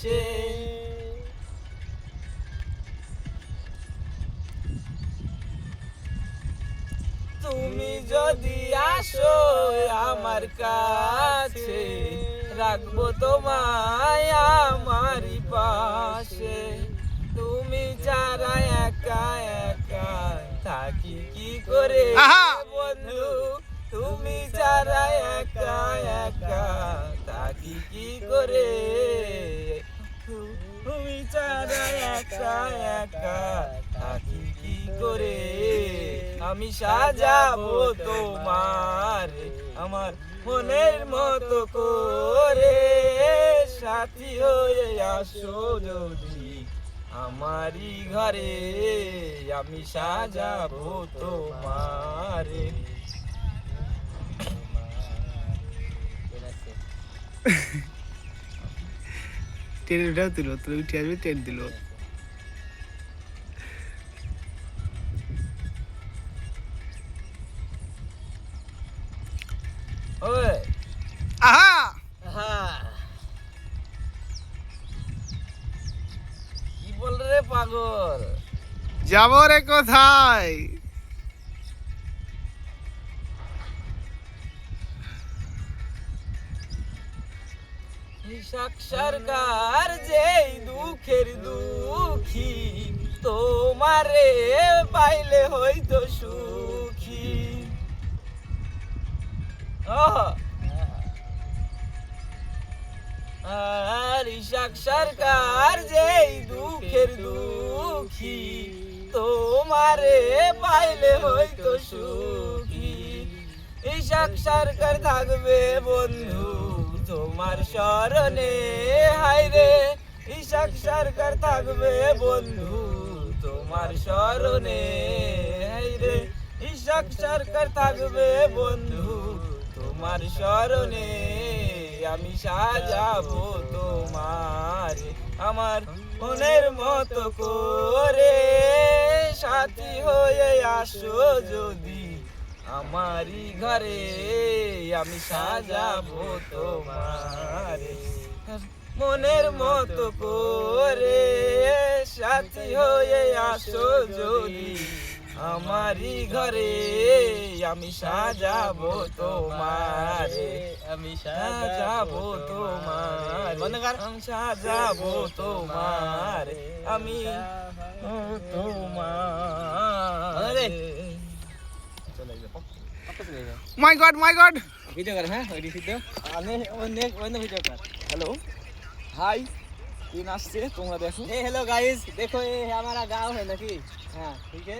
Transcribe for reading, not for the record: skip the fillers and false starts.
পাশে। তুমি যদি আসো আমার কাছে, রাখবো তোমায় আমারই পাশে। তুমি ছাড়া একা একা থাকি কি করে বন্ধু, তুমি ছাড়া একা একা থাকি কি করে, তুমি ছাড়া একা একা থাকি কি করে। আমি সাজাবো তোমার আমার মনের মতো করে, সাথী হয়ে আসো যদি আমারই ঘরে, আমি সাজাবো তোমার। ট্রেনের উঠাও দিল, তুই উঠে আসবি, ট্রেন দিল। ওই আহা হ্যাঁ, কি বল রে পাগল? যাবো রে কোথায়? সরকার যেই দুঃখের দুঃখী, তোমারে পাইলে হইতো সুখী। আর ইশাক সরকার যেই দুঃখের দুঃখী, তোমারে পাইলে হইতো সুখী। ইশাক সরকার থাকবে বন্ধু তোমার স্মরণে, হায়রে ইশাক সরকার থাকবে বন্ধু তোমার স্মরণে, হায়রে ইশাক সরকার থাকবে বন্ধু তোমার স্মরণে। আমি সাজাবো তোমার আমার মনের মতো করে, সাথী হয়ে আসো যদি আমারই ঘরে, আমি সাজাবো তোমার মনের মতো করে, সাথী হয়ে আসো যদি আমারই ঘরে, আমি সাজাবো তোমার, আমি সাজাবো তোমার, আমি সাজাবো তোমার, আমি তোমার। মাই গড, মাই গড। ভিডিও कर হ্যাঁ ওই ভিডিও আমি অন্য ভিডিও कर। हेलो हाय, तीन আসছে তোমরা দেখো। हे हेलो गाइस, देखो ये हमारा गांव है ना कि हाँ ठीक है।